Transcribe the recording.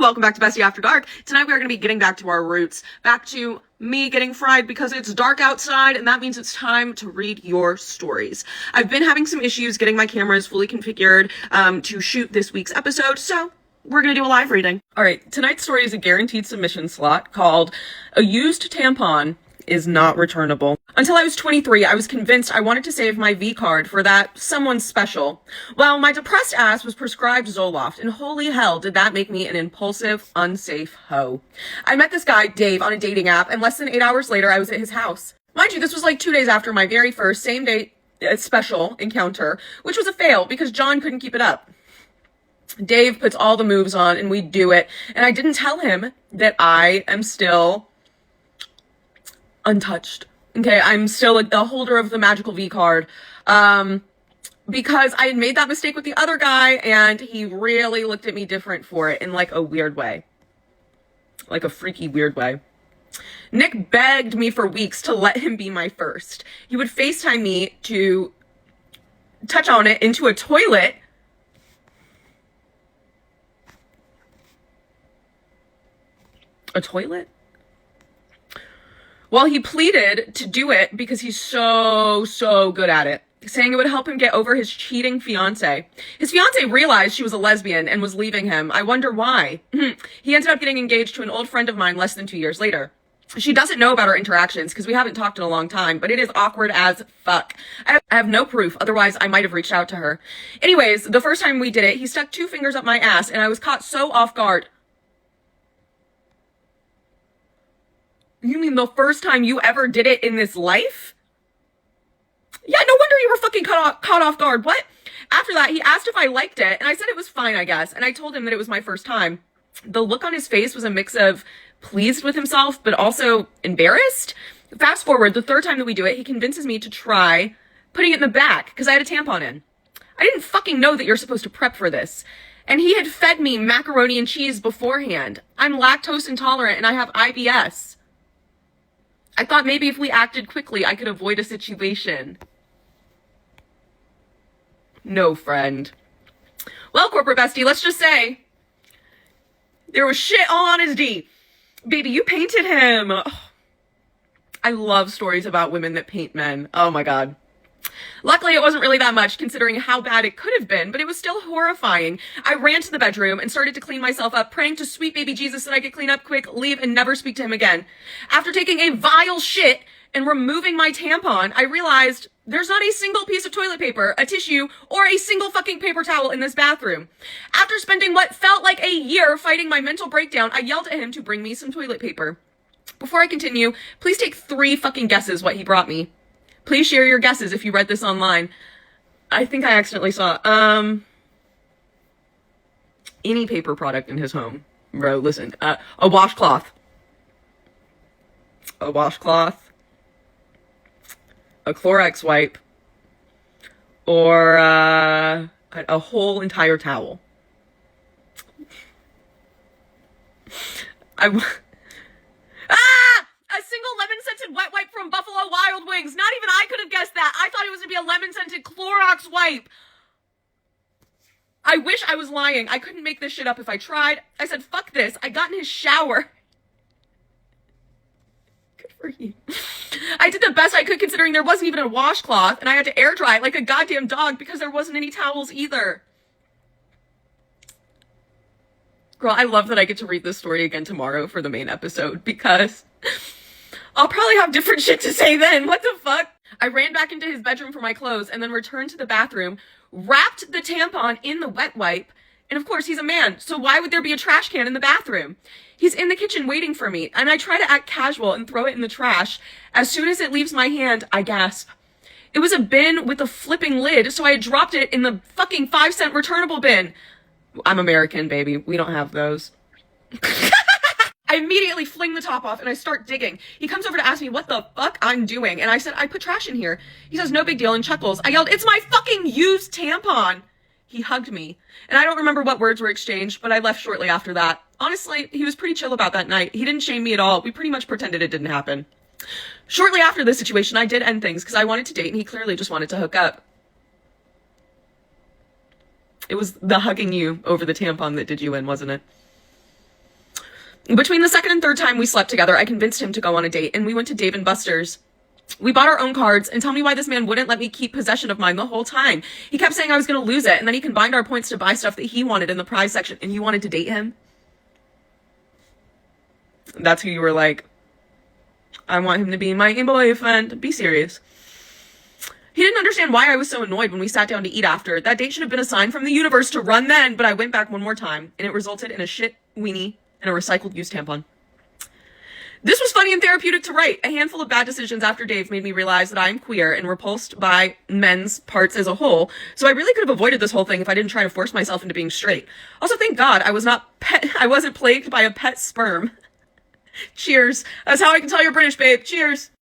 Welcome back to Bestie After Dark. Tonight we are going to be getting back to our roots, back to me getting fried because it's dark outside, and that means it's time to read your stories. I've been having some issues getting my cameras fully configured to shoot this week's episode, so we're going to do a live reading. All right, tonight's story is a guaranteed submission slot called A Used Tampon is Not Returnable. Until I was 23, I was convinced I wanted to save my V card for that someone special. Well, my depressed ass was prescribed Zoloft, and holy hell did that make me an impulsive, unsafe hoe. I met this guy, Dave, on a dating app, and less than 8 hours later, I was at his house. Mind you, this was like 2 days after my very first same-day special encounter, which was a fail because John couldn't keep it up. Dave puts all the moves on, and we do it, and I didn't tell him that I am still untouched. Okay, I'm still like the holder of the magical V card, because I had made that mistake with the other guy, and he really looked at me different for it in like a weird way, like a freaky weird way. Nick begged me for weeks to let him be my first. He would FaceTime me to touch on it into a toilet. A toilet? Well, he pleaded to do it because he's so good at it, saying it would help him get over his cheating fiance. His fiance realized she was a lesbian and was leaving him. I wonder why. He ended up getting engaged to an old friend of mine less than 2 years later. She doesn't know about our interactions because we haven't talked in a long time, but it is awkward as fuck. I have no proof, otherwise I might have reached out to her. Anyways, the first time we did it, he stuck 2 fingers up my ass and I was caught so off guard. You mean the first time you ever did it in this life? Yeah, no wonder you were fucking caught off guard. What? After that, he asked if I liked it, and I said it was fine, I guess, and I told him that it was my first time. The look on his face was a mix of pleased with himself, but also embarrassed. Fast forward, the third time that we do it, he convinces me to try putting it in the back, because I had a tampon in. I didn't fucking know that you're supposed to prep for this. And he had fed me macaroni and cheese beforehand. I'm lactose intolerant, and I have IBS. I thought maybe if we acted quickly, I could avoid a situation. No, friend. Well, corporate bestie, let's just say there was shit all on his D. Baby, you painted him. Oh, I love stories about women that paint men. Oh my God. Luckily, it wasn't really that much considering how bad it could have been, but it was still horrifying. I ran to the bedroom and started to clean myself up, praying to sweet baby Jesus that I could clean up quick, leave, and never speak to him again. After taking a vile shit and removing my tampon, I realized there's not a single piece of toilet paper, a tissue, or a single fucking paper towel in this bathroom. After spending what felt like a year fighting my mental breakdown, I yelled at him to bring me some toilet paper. Before I continue, please take 3 fucking guesses what he brought me. Please share your guesses if you read this online. I think I accidentally saw, any paper product in his home. Bro, listen, a washcloth. A washcloth. A Clorox wipe. Or, a whole entire towel. A single lemon-scented wet wipe from Buffalo Wild Wings. Not even I could have guessed that. I thought it was going to be a lemon-scented Clorox wipe. I wish I was lying. I couldn't make this shit up if I tried. I said, fuck this. I got in his shower. Good for you. I did the best I could considering there wasn't even a washcloth, and I had to air dry it like a goddamn dog because there wasn't any towels either. Girl, I love that I get to read this story again tomorrow for the main episode because I'll probably have different shit to say then. What the fuck? I ran back into his bedroom for my clothes and then returned to the bathroom, wrapped the tampon in the wet wipe, and of course he's a man, so why would there be a trash can in the bathroom? He's in the kitchen waiting for me, and I try to act casual and throw it in the trash. As soon as it leaves my hand, I gasp. It was a bin with a flipping lid, so I dropped it in the fucking 5-cent returnable bin. I'm American, baby. We don't have those. I immediately fling the top off and I start digging. He comes over to ask me what the fuck I'm doing. And I said, I put trash in here. He says, no big deal, and chuckles. I yelled, it's my fucking used tampon. He hugged me. And I don't remember what words were exchanged, but I left shortly after that. Honestly, he was pretty chill about that night. He didn't shame me at all. We pretty much pretended it didn't happen. Shortly after this situation, I did end things because I wanted to date and he clearly just wanted to hook up. It was the hugging you over the tampon that did you in, wasn't it? Between the second and third time we slept together, I convinced him to go on a date, and we went to Dave & Buster's. We bought our own cards, and tell me why this man wouldn't let me keep possession of mine the whole time. He kept saying I was going to lose it, and then he combined our points to buy stuff that he wanted in the prize section, and you wanted to date him? That's who you were like, I want him to be my boyfriend. Be serious. He didn't understand why I was so annoyed when we sat down to eat after. That date should have been a sign from the universe to run then, but I went back one more time, and it resulted in a shit weenie and a recycled used tampon. This was funny and therapeutic to write. A handful of bad decisions after Dave made me realize that I am queer and repulsed by men's parts as a whole, so I really could have avoided this whole thing if I didn't try to force myself into being straight. Also, thank God I wasn't plagued by a pet sperm. Cheers. That's how I can tell you're British, babe. Cheers.